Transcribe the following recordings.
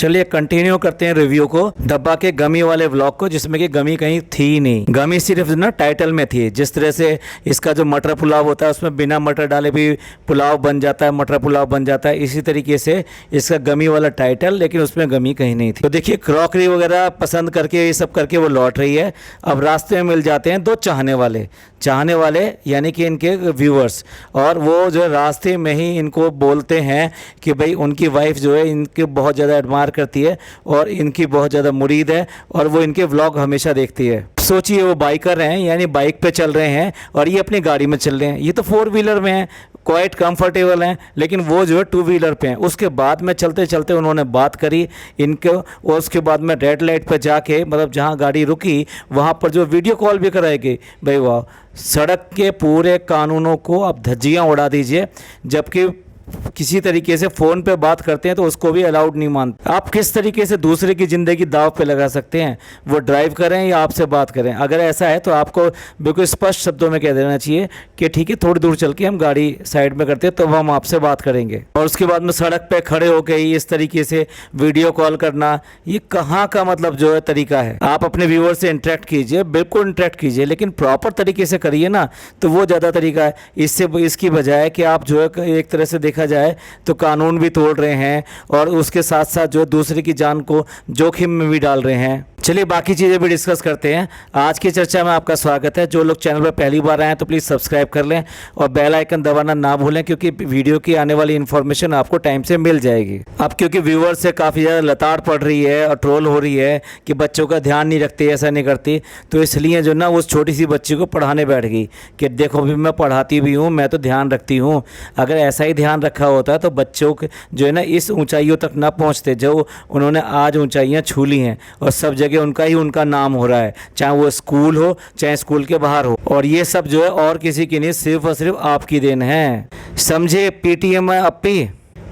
चलिए कंटिन्यू करते हैं रिव्यू को, डब्बा के गमी वाले व्लॉग को, जिसमें कि गमी कहीं थी ही नहीं। गमी सिर्फ ना टाइटल में थी। जिस तरह से इसका जो मटर पुलाव होता है उसमें बिना मटर डाले भी पुलाव बन जाता है, मटर पुलाव बन जाता है, इसी तरीके से इसका गमी वाला टाइटल, लेकिन उसमें गमी कहीं नहीं थी। तो देखिए क्रॉकरी वगैरह पसंद करके ये सब करके वो लौट रही है। अब रास्ते में मिल जाते हैं दो चाहने वाले यानी कि इनके व्यूअर्स, और वो जो रास्ते में ही इनको बोलते हैं कि भाई उनकी वाइफ जो है इनके बहुत ज़्यादा एडमायर करती है और इनकी बहुत ज़्यादा मुरीद है और वो इनके व्लॉग हमेशा देखती है। सोचिए वो बाइकर हैं, यानी बाइक पे चल रहे हैं और ये अपनी गाड़ी में चल रहे हैं। ये तो 4 व्हीलर में हैं, क्वाइट कंफर्टेबल हैं, लेकिन वो जो है 2 व्हीलर पे हैं। उसके बाद में चलते चलते उन्होंने बात करी इनको, और उसके बाद में रेड लाइट पर जाके, मतलब जहाँ गाड़ी रुकी वहाँ पर जो वीडियो कॉल भी कराई गई। भाई वाह, सड़क के पूरे कानूनों को आप धज्जियाँ उड़ा दीजिए, जबकि किसी तरीके से फ़ोन पे बात करते हैं तो उसको भी अलाउड नहीं मानते। आप किस तरीके से दूसरे की ज़िंदगी दाव पे लगा सकते हैं? वो ड्राइव करें या आपसे बात करें। अगर ऐसा है तो आपको बिल्कुल स्पष्ट शब्दों में कह देना चाहिए कि ठीक है, थोड़ी दूर चल के हम गाड़ी साइड में करते हैं तो हम आपसे बात करेंगे। और उसके बाद में सड़क पे खड़े होकर ही इस तरीके से वीडियो कॉल करना, ये कहाँ का मतलब जो है तरीका है? आप अपने व्यूअर से इंटरेक्ट कीजिए, बिल्कुल इंटरेक्ट कीजिए, लेकिन प्रॉपर तरीके से करिए ना, तो वो ज़्यादा तरीका है। इसकी बजाय कि आप जो है एक तरह से देखा जाए तो कानून भी तोड़ रहे हैं और उसके साथ साथ जो दूसरे की जान को जोखिम में भी डाल रहे हैं। चलिए बाकी चीज़ें भी डिस्कस करते हैं। आज की चर्चा में आपका स्वागत है। जो लोग चैनल पर पहली बार आए हैं तो प्लीज़ सब्सक्राइब कर लें और बेल आइकन दबाना ना भूलें, क्योंकि वीडियो की आने वाली इन्फॉर्मेशन आपको टाइम से मिल जाएगी। अब क्योंकि व्यूअर्स से काफ़ी ज़्यादा लताड़ पड़ रही है और ट्रोल हो रही है कि बच्चों का ध्यान नहीं रखती, ऐसा नहीं करती, तो इसलिए जो ना उस छोटी सी बच्ची को पढ़ाने बैठ गई कि देखो भी मैं पढ़ाती भी हूँ, मैं तो ध्यान रखती हूँ। अगर ऐसा ही ध्यान रखा होता तो बच्चों जो है ना इस ऊंचाइयों तक ना पहुँचते जो उन्होंने आज ऊंचाइयाँ छू ली हैं, और सब जगह उनका नाम हो रहा है, चाहे वो स्कूल हो चाहे स्कूल के बाहर हो। और ये सब जो है और किसी की नहीं, सिर्फ और सिर्फ आपकी देन है। समझे? पीटीएम अपी,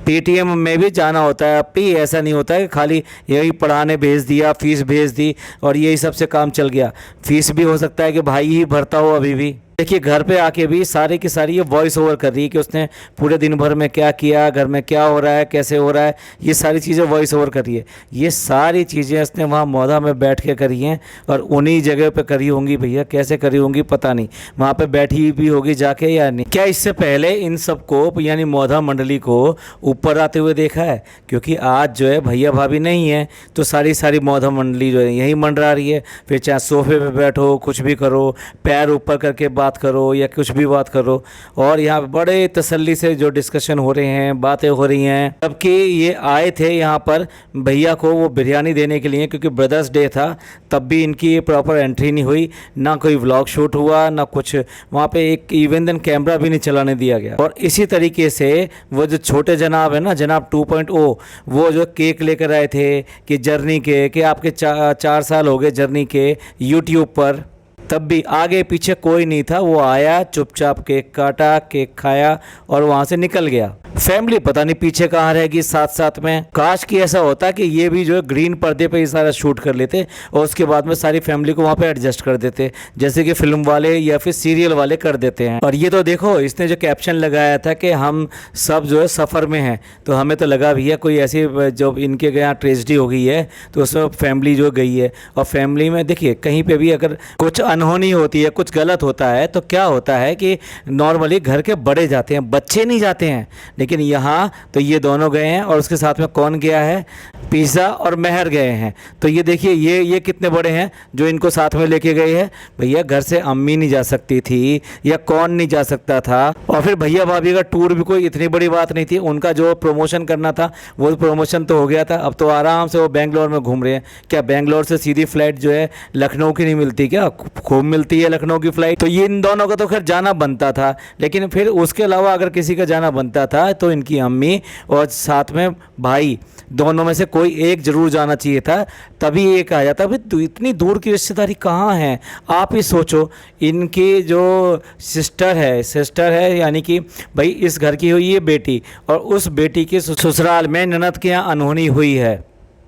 पीटीएम में भी जाना होता है अपी। ऐसा नहीं होता है कि खाली यही पढ़ाने भेज दिया, फीस भेज दी और यही सब से काम चल गया। फीस भी हो सकता है कि भाई ही भरता हो अभी भी। देखिए घर पे आके भी सारी की सारी ये वॉइस ओवर कर रही है कि उसने पूरे दिन भर में क्या किया, घर में क्या हो रहा है, कैसे हो रहा है, ये सारी चीज़ें वॉइस ओवर कर रही है। ये सारी चीज़ें उसने वहाँ मौधा में बैठ के करी हैं और उन्हीं जगह पे करी होंगी। भैया कैसे करी होंगी पता नहीं, वहाँ पे बैठी भी होगी जाके या नहीं। क्या इससे पहले इन सबको यानी मौधा मंडली को ऊपर आते हुए देखा है? क्योंकि आज जो है भैया भाभी नहीं है तो सारी मौधा मंडली जो है यहीं मंडरा रही है। फिर चाहे सोफे पे बैठो, कुछ भी करो, पैर ऊपर करके बात करो या कुछ भी बात करो, और यहाँ बड़े तसल्ली से जो डिस्कशन हो रहे हैं, बातें हो रही हैं। जबकि ये आए थे यहाँ पर भैया को वो बिरयानी देने के लिए, क्योंकि ब्रदर्स डे था, तब भी इनकी प्रॉपर एंट्री नहीं हुई, ना कोई व्लॉग शूट हुआ, ना कुछ वहाँ पे एक इवन देन कैमरा भी नहीं चलाने दिया गया। और इसी तरीके से वो जो छोटे जनाब है ना, जनाब 2.0, वो जो केक लेकर आए थे कि जर्नी के, कि आपके 4 साल हो गए जर्नी के यूट्यूब पर, तब भी आगे पीछे कोई नहीं था। वो आया, चुपचाप केक काटा, केक खाया और वहाँ से निकल गया। फैमिली पता नहीं पीछे कहाँ रहेगी साथ साथ में। काश कि ऐसा होता कि ये भी जो है ग्रीन पर्दे पे ये सारा शूट कर लेते और उसके बाद में सारी फैमिली को वहाँ पे एडजस्ट कर देते, जैसे कि फिल्म वाले या फिर सीरियल वाले कर देते हैं। और ये तो देखो इसने जो कैप्शन लगाया था कि हम सब जो है सफ़र में हैं, तो हमें तो लगा भैया कोई ऐसी जो इनके यहाँ ट्रेजिडी हो गई है तो उसमें फैमिली जो गई है। और फैमिली में देखिए कहीं पर भी अगर कुछ अनहोनी होती है, कुछ गलत होता है, तो क्या होता है कि नॉर्मली घर के बड़े जाते हैं, बच्चे नहीं जाते हैं। लेकिन यहाँ तो ये दोनों गए हैं और उसके साथ में कौन गया है? पिज़्ज़ा और मेहर गए हैं। तो ये देखिए ये कितने बड़े हैं जो इनको साथ में लेके गए हैं। भैया घर से अम्मी नहीं जा सकती थी या कौन नहीं जा सकता था? और फिर भैया भाभी का टूर भी कोई इतनी बड़ी बात नहीं थी। उनका जो प्रमोशन करना था वो प्रमोशन तो हो गया था। अब तो आराम से वो बेंगलोर में घूम रहे हैं। क्या बेंगलोर से सीधी फ्लाइट जो है लखनऊ की नहीं मिलती क्या? खूब मिलती है लखनऊ की फ़्लाइट। तो ये इन दोनों का तो खैर जाना बनता था, लेकिन फिर उसके अलावा अगर किसी का जाना बनता था तो इनकी अम्मी और साथ में भाई, दोनों में से कोई एक ज़रूर जाना चाहिए था। तभी ये कहा जाता भाई इतनी दूर की रिश्तेदारी कहाँ है। आप ही सोचो, इनकी जो सिस्टर है यानी कि भाई इस घर की हुई है बेटी, और उस बेटी के ससुराल में ननद के यहाँ अनहोनी हुई है।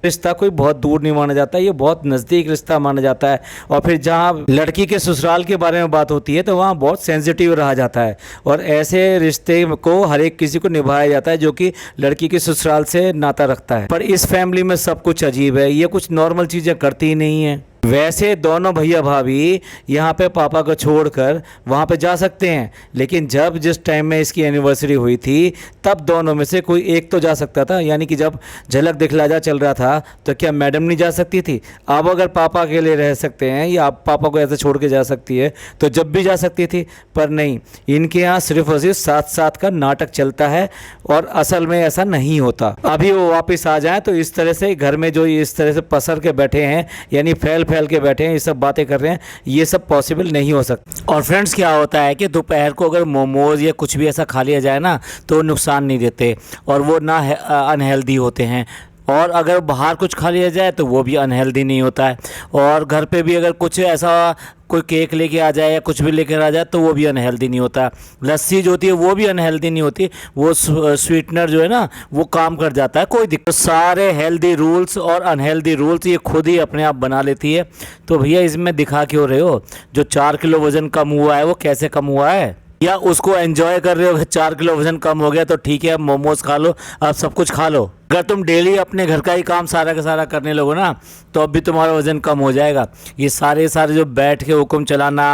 रिश्ता कोई बहुत दूर नहीं माना जाता, ये बहुत नज़दीक रिश्ता माना जाता है। और फिर जहाँ लड़की के ससुराल के बारे में बात होती है तो वहाँ बहुत सेंसिटिव रहा जाता है, और ऐसे रिश्ते को हर एक किसी को निभाया जाता है जो कि लड़की के ससुराल से नाता रखता है। पर इस फैमिली में सब कुछ अजीब है, ये कुछ नॉर्मल चीज़ें करती ही नहीं है। वैसे दोनों भैया भाभी यहाँ पे पापा को छोड़कर वहाँ पे जा सकते हैं, लेकिन जब जिस टाइम में इसकी एनिवर्सरी हुई थी तब दोनों में से कोई एक तो जा सकता था। यानी कि जब झलक दिखला जा चल रहा था तो क्या मैडम नहीं जा सकती थी? अब अगर पापा अकेले रह सकते हैं या आप पापा को ऐसे छोड़ के जा सकती है तो जब भी जा सकती थी, पर नहीं, इनके यहाँ सिर्फ और सिर्फ साथ साथ का नाटक चलता है और असल में ऐसा नहीं होता। अभी वो वापस आ जाएं तो इस तरह से घर में जो इस तरह से पसर के बैठे हैं, यानी फैल के बैठे हैं, ये सब बातें कर रहे हैं, ये सब पॉसिबल नहीं हो सकता। और फ्रेंड्स, क्या होता है कि दोपहर को अगर मोमोज या कुछ भी ऐसा खा लिया जाए ना तो नुकसान नहीं देते और वो ना अनहेल्दी होते हैं, और अगर बाहर कुछ खा लिया जाए तो वो भी अनहेल्दी नहीं होता है, और घर पे भी अगर कुछ ऐसा कोई केक लेके आ जाए या कुछ भी लेकर आ जाए तो वो भी अनहेल्दी नहीं होता। लस्सी जो होती है वो भी अनहेल्दी नहीं होती, वो स्वीटनर जो है ना वो काम कर जाता है, कोई दिक्कत। सारे हेल्दी रूल्स और अनहेल्दी रूल्स ये खुद ही अपने आप बना लेती है। तो भैया इसमें दिखा क्यों रहे हो? जो 4 किलो वज़न कम हुआ है वो कैसे कम हुआ है, या उसको एंजॉय कर रहे हो? 4 किलो वजन कम हो गया तो ठीक है, अब मोमोज खा लो, अब सब कुछ खा लो। अगर तुम डेली अपने घर का ही काम सारा का सारा करने लगो ना तो अब भी तुम्हारा वज़न कम हो जाएगा। ये सारे जो बैठ के हुक्म चलाना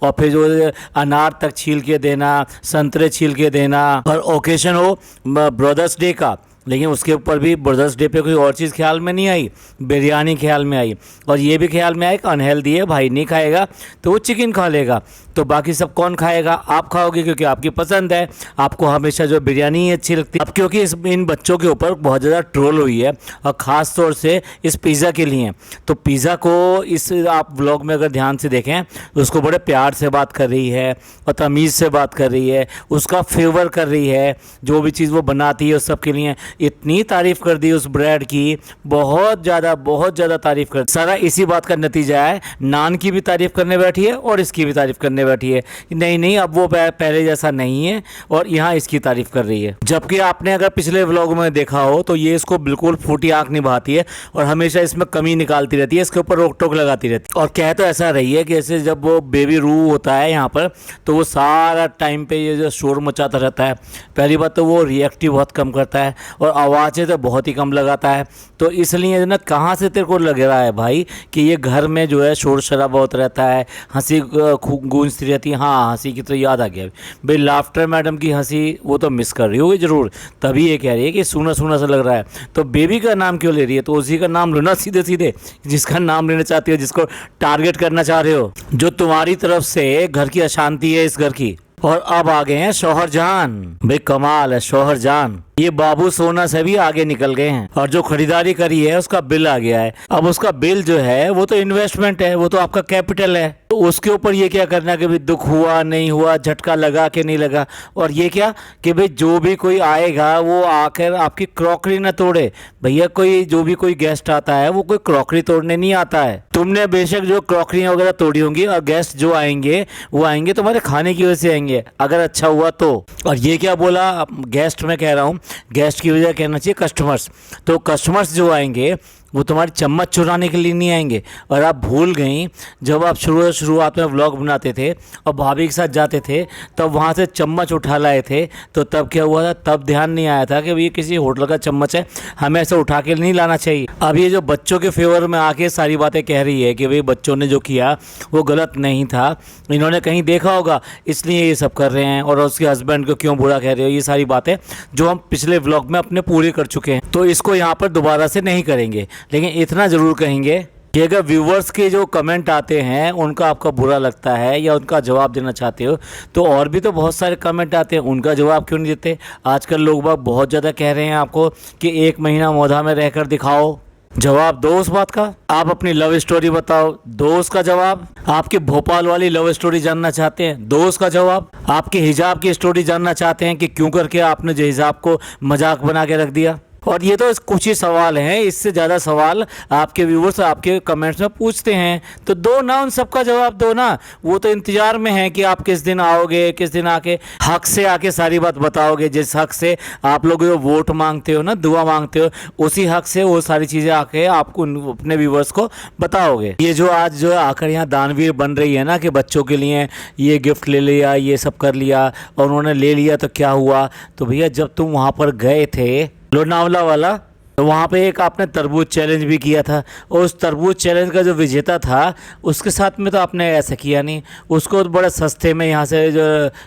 और फिर जो अनार तक छील के देना, संतरे छील के देना, और ओकेशन हो ब्रदर्स डे का, लेकिन उसके ऊपर भी ब्रदर्स डे पे कोई और चीज़ ख्याल में नहीं आई, बिरयानी ख्याल में आई, और ये भी ख्याल में आया कि अनहेल्दी है, भाई नहीं खाएगा तो वो चिकन खा लेगा, तो बाकी सब कौन खाएगा? आप खाओगे क्योंकि आपकी पसंद है, आपको हमेशा जो बिरयानी ही अच्छी लगती है। अब क्योंकि इन बच्चों के ऊपर बहुत ज़्यादा ट्रोल हुई है और ख़ास तौर से इस पिज़्ज़ा के लिए, तो पिज़्ज़ा को इस आप व्लॉग में अगर ध्यान से देखें तो उसको बड़े प्यार से बात कर रही है और तमीज़ से बात कर रही है, उसका फेवर कर रही है, जो भी चीज़ वो बनाती है उस सब के लिए इतनी तारीफ़ कर दी उस ब्रेड की, बहुत ज़्यादा तारीफ़ कर। सारा इसी बात का नतीजा है, नान की भी तारीफ़ करने बैठी है और इसकी भी तारीफ़ करने बैठी है। नहीं अब वो पहले जैसा नहीं है, और यहाँ इसकी तारीफ़ कर रही है। जबकि आपने अगर पिछले व्लॉग में देखा हो तो ये इसको बिल्कुल फूटी आँख निभाती है और हमेशा इसमें कमी निकालती रहती है, इसके ऊपर रोक टोक लगाती रहती है। और कह तो ऐसा रही है कि ऐसे जब वो बेबी रू होता है यहाँ पर तो वो सारा टाइम पे ये जो शोर मचाता रहता है। पहली बात तो वो रिएक्टिव बहुत कम करता है और आवाज़ें तो बहुत ही कम लगाता है, तो इसलिए ना कहाँ से तेरे को लग रहा है भाई कि ये घर में जो है शोर शराबा बहुत रहता है, हंसी गूंजती रहती है। हाँ, हंसी की तो याद आ गया भाई, लाफ्टर मैडम की हंसी वो तो मिस कर रही होगी ज़रूर, तभी ये कह रही है कि सूना सूना सा लग रहा है। तो बेबी का नाम क्यों ले रही है? तो उसी का नाम लो ना सीधे सीधे, जिसका नाम लेना चाहती हो, जिसको टारगेट करना चाह रहे हो, जो तुम्हारी तरफ से घर की अशांति है इस घर की। और अब आ गए हैं शौहरजान, भाई कमाल है शौहरजान, ये बाबू सोना से भी आगे निकल गए हैं, और जो खरीदारी करी है उसका बिल आ गया है। अब उसका बिल जो है वो तो इन्वेस्टमेंट है, वो तो आपका कैपिटल है, तो उसके ऊपर ये क्या करना कि भाई दुख हुआ नहीं हुआ, झटका लगा कि नहीं लगा, और ये क्या कि भाई जो भी कोई आएगा वो आकर आपकी क्रॉकरी ना तोड़े। भैया कोई जो भी कोई गेस्ट आता है वो कोई क्रॉकरी तोड़ने नहीं आता है। तुमने बेशक जो क्रॉकरियाँ वगैरह तोड़ी होंगी, और गेस्ट जो आएंगे वो आएंगे तुम्हारे खाने की वजह से आएंगे, अगर अच्छा हुआ तो। और ये क्या बोला गेस्ट, मैं कह रहा हूँ गेस्ट की वजह कहना चाहिए कस्टमर्स। तो कस्टमर्स जो आएंगे वो तुम्हारी चम्मच चुराने के लिए नहीं आएंगे। और आप भूल गई जब आप शुरुआत में व्लॉग बनाते थे और भाभी के साथ जाते थे तब वहाँ से चम्मच उठा लाए थे, तो तब क्या हुआ था? तब ध्यान नहीं आया था कि ये किसी होटल का चम्मच है, हमें ऐसे उठा के नहीं लाना चाहिए। अब ये जो बच्चों के फेवर में आके सारी बातें कह रही है कि भाई बच्चों ने जो किया वो गलत नहीं था, इन्होंने कहीं देखा होगा इसलिए ये सब कर रहे हैं, और उसके हस्बैंड को क्यों बुरा कह रहे हो, ये सारी बातें जो हम पिछले व्लॉग में अपने पूरे कर चुके हैं, तो इसको यहाँ पर दोबारा से नहीं करेंगे। लेकिन इतना ज़रूर कहेंगे कि अगर व्यूवर्स के जो कमेंट आते हैं उनका आपका बुरा लगता है या उनका जवाब देना चाहते हो, तो और भी तो बहुत सारे कमेंट आते हैं, उनका जवाब क्यों नहीं देते? आजकल लोग बाग बहुत ज़्यादा कह रहे हैं आपको कि 1 महीना मोधा में रहकर दिखाओ, जवाब दो उस बात का। आप अपनी लव स्टोरी बताओ, दो उसका जवाब। आपकी भोपाल वाली लव स्टोरी जानना चाहते हैं, दो उसका जवाब। आपके हिजाब की स्टोरी जानना चाहते हैं कि क्यों करके आपने जो हिजाब को मजाक बना के रख दिया, और ये तो कुछ ही सवाल हैं, इससे ज़्यादा सवाल आपके व्यूवर्स आपके कमेंट्स में पूछते हैं, तो दो ना, उन सबका जवाब दो ना। वो तो इंतज़ार में है कि आप किस दिन आओगे, किस दिन आके हक से आके सारी बात बताओगे। जिस हक से आप लोग जो वोट मांगते हो ना, दुआ मांगते हो, उसी हक से वो सारी चीज़ें आके आपको अपने व्यूवर्स को बताओगे। ये जो आज जो आकर यहाँ दानवीर बन रही है ना कि बच्चों के लिए ये गिफ्ट ले लिया, ये सब कर लिया, और उन्होंने ले लिया तो क्या हुआ। तो भैया जब तुम वहाँ पर गए थे लोनावला वाला, तो वहाँ पे एक आपने तरबूज चैलेंज भी किया था, और उस तरबूज चैलेंज का जो विजेता था उसके साथ में तो आपने ऐसा किया नहीं, उसको तो बड़े सस्ते में यहाँ से जो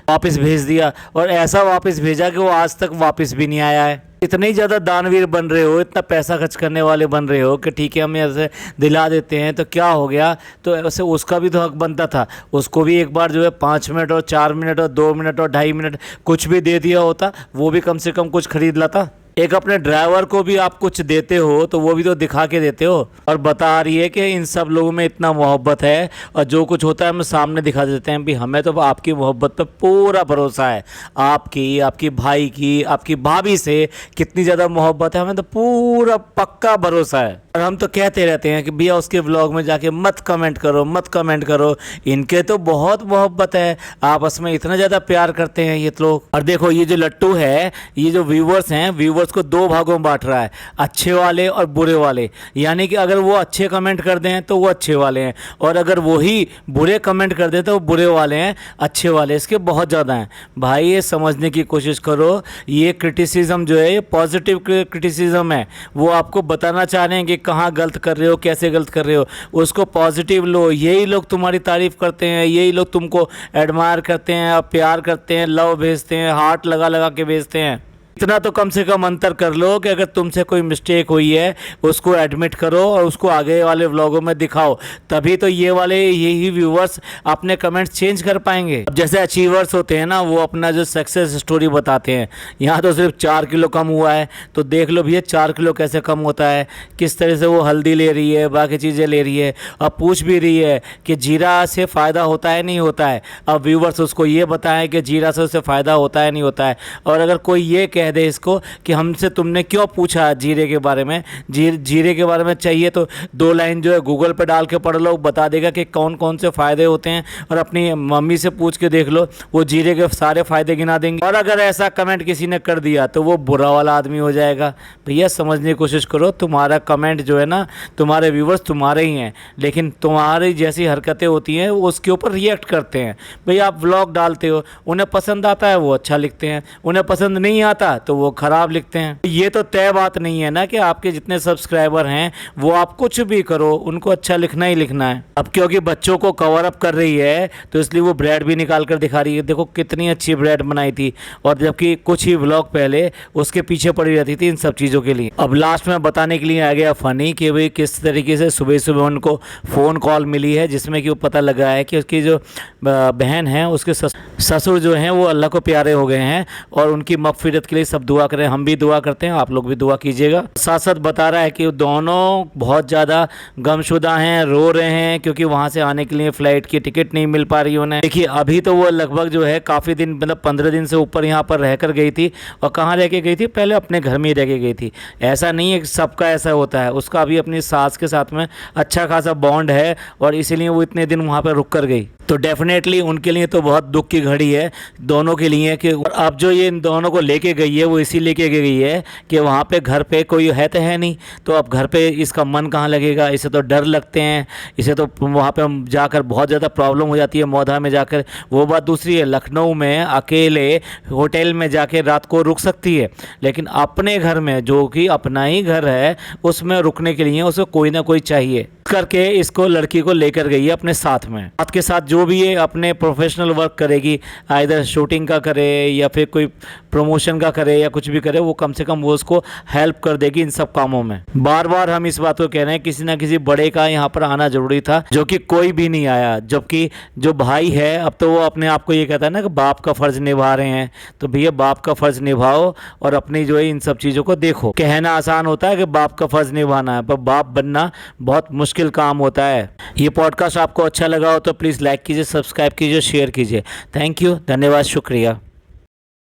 वापस भेज दिया, और ऐसा वापस भेजा कि वो आज तक वापस भी नहीं आया है। इतने ही ज़्यादा दानवीर बन रहे हो, इतना पैसा खर्च करने वाले बन रहे हो कि ठीक है हम ऐसे दिला देते हैं तो क्या हो गया। तो ऐसे उसका भी तो हक बनता था, उसको भी एक बार जो है 5 मिनट और 4 मिनट और 2 मिनट और 2.5 मिनट कुछ भी दे दिया होता, वो भी कम से कम कुछ खरीद लाता। एक अपने ड्राइवर को भी आप कुछ देते हो तो वो भी तो दिखा के देते हो, और बता रही है कि इन सब लोगों में इतना मोहब्बत है, और जो कुछ होता है हम सामने दिखा देते हैं। भी हमें तो आपकी मोहब्बत पे पूरा भरोसा है, आपकी, आपकी भाई की, आपकी भाभी से कितनी ज़्यादा मोहब्बत है, हमें तो पूरा पक्का भरोसा है। और हम तो कहते रहते हैं कि भैया उसके व्लॉग में जाके मत कमेंट करो, मत कमेंट करो। इनके तो बहुत मोहब्बत है, आपस में इतना ज़्यादा प्यार करते हैं ये लोग। और देखो ये जो लट्टू है, ये जो व्यूवर्स हैं, व्यूवर्स को 2 भागों में बांट रहा है, अच्छे वाले और बुरे वाले। यानी कि अगर वो अच्छे कमेंट कर दें तो वो अच्छे वाले हैं, और अगर वही बुरे कमेंट कर दें तो वो बुरे वाले हैं। अच्छे वाले इसके बहुत ज़्यादा हैं। भाई ये समझने की कोशिश करो, ये क्रिटिसिज्म जो है ये पॉजिटिव क्रिटिसिज्म है। वो आपको बताना चाह रहे हैं कि कहाँ गलत कर रहे हो, कैसे गलत कर रहे हो, उसको पॉजिटिव लो। यही लोग तुम्हारी तारीफ़ करते हैं, यही लोग तुमको एडमायर करते हैं, प्यार करते हैं, लव भेजते हैं, हार्ट लगा लगा के भेजते हैं। इतना तो कम से कम अंतर कर लो कि अगर तुमसे कोई मिस्टेक हुई है उसको एडमिट करो और उसको आगे वाले व्लॉगों में दिखाओ, तभी तो ये वाले यही व्यूवर्स अपने कमेंट्स चेंज कर पाएंगे। जैसे अचीवर्स होते हैं ना, वो अपना जो सक्सेस स्टोरी बताते हैं, यहाँ तो सिर्फ 4 किलो कम हुआ है, तो देख लो भैया 4 किलो कैसे कम होता है, किस तरह से वो हल्दी ले रही है, बाकी चीज़ें ले रही है, अब पूछ भी रही है कि जीरा से फ़ायदा होता है नहीं होता है। अब व्यूवर्स उसको ये बताएं कि जीरा से उससे फ़ायदा होता है नहीं होता है। और अगर कोई ये कह दे इसको कि हमसे तुमने क्यों पूछा जीरे के बारे में, जीरे के बारे में चाहिए तो 2 लाइन जो है गूगल पे डाल के पढ़ लो, बता देगा कि कौन कौन से फ़ायदे होते हैं। और अपनी मम्मी से पूछ के देख लो, वो जीरे के सारे फ़ायदे गिना देंगे। और अगर ऐसा कमेंट किसी ने कर दिया तो वो बुरा वाला आदमी हो जाएगा। भैया समझने की कोशिश करो, तुम्हारा कमेंट जो है ना, तुम्हारे व्यूवर्स तुम्हारे ही हैं, लेकिन तुम्हारी जैसी हरकतें होती हैं वो उसके ऊपर रिएक्ट करते हैं। भैया आप व्लॉग डालते हो, उन्हें पसंद आता है वो अच्छा लिखते हैं, उन्हें पसंद नहीं आता तो वो खराब लिखते हैं। ये तो तय बात नहीं है ना कि आपके जितने सब्सक्राइबर हैं वो आप कुछ भी करो उनको अच्छा लिखना ही लिखना है। अब क्योंकि बच्चों को कवर अप कर रही है तो इसलिए वो ब्रेड भी निकाल कर दिखा रही है, देखो कितनी अच्छी ब्रेड बनाई थी, और जबकि कुछ ही व्लॉग पहले उसके पीछे पड़ी रहती थी इन सब चीज़ों के लिए। अब लास्ट में बताने के लिए आ गया फ़नी कि भाई किस तरीके से सुबह सुबह उनको फ़ोन कॉल मिली है, जिसमें कि वो पता लगा है कि उसकी जो बहन है उसके ससुर जो हैं वो अल्लाह को प्यारे हो गए हैं, और उनकी मग़फ़िरत के लिए सब दुआ करें। हम भी दुआ करते हैं, आप लोग भी दुआ कीजिएगा। साथ साथ बता रहा है कि दोनों बहुत ज़्यादा गमशुदा हैं, रो रहे हैं, क्योंकि वहाँ से आने के लिए फ़्लाइट की टिकट नहीं मिल पा रही उन्हें। देखिए अभी तो वो लगभग जो है काफ़ी दिन, मतलब 15 दिन से ऊपर यहाँ पर रह कर गई थी। और कहाँ रह के गई थी, पहले अपने घर में ही रह के गई थी। ऐसा नहीं है कि सबका ऐसा होता है, उसका अभी अपनी सास के साथ में अच्छा खासा बॉन्ड है, और इसीलिए वो इतने दिन वहाँ पर रुक कर गई। तो डेफिनेटली उनके लिए तो बहुत दुख की घड़ी है दोनों के लिए कि अब जो ये इन दोनों को लेके गई है वो इसी लेके गई है कि वहाँ पे घर पे कोई है तो है नहीं, तो अब घर पे इसका मन कहाँ लगेगा, इसे तो डर लगते हैं, इसे तो वहाँ पे हम जाकर बहुत ज़्यादा प्रॉब्लम हो जाती है मौधा में जाकर। वो बात दूसरी है, लखनऊ में अकेले होटल में जाके रात को रुक सकती है, लेकिन अपने घर में जो कि अपना ही घर है उसमें रुकने के लिए उसे कोई ना कोई चाहिए करके इसको लड़की को लेकर गई है अपने साथ में। साथ के साथ जो भी ये अपने प्रोफेशनल वर्क करेगी, आइदर शूटिंग का करे या फिर कोई प्रमोशन का करे या कुछ भी करे, वो कम से कम वो उसको हेल्प कर देगी इन सब कामों में। बार बार हम इस बात को कह रहे हैं किसी ना किसी बड़े का यहाँ पर आना जरूरी था, जो कि कोई भी नहीं आया। जबकि जो भाई है अब तो वो अपने आप को ये कहता है ना कि बाप का फर्ज निभा रहे हैं, तो भैया बाप का फर्ज निभाओ और अपनी जो है इन सब चीज़ों को देखो। कहना आसान होता है कि बाप का फर्ज निभाना है, पर बाप बनना बहुत मुश्किल काम होता है। ये पॉडकास्ट आपको अच्छा लगा हो तो प्लीज़ लाइक कीजिए, सब्सक्राइब कीजिए, शेयर कीजिए। थैंक यू, धन्यवाद, शुक्रिया।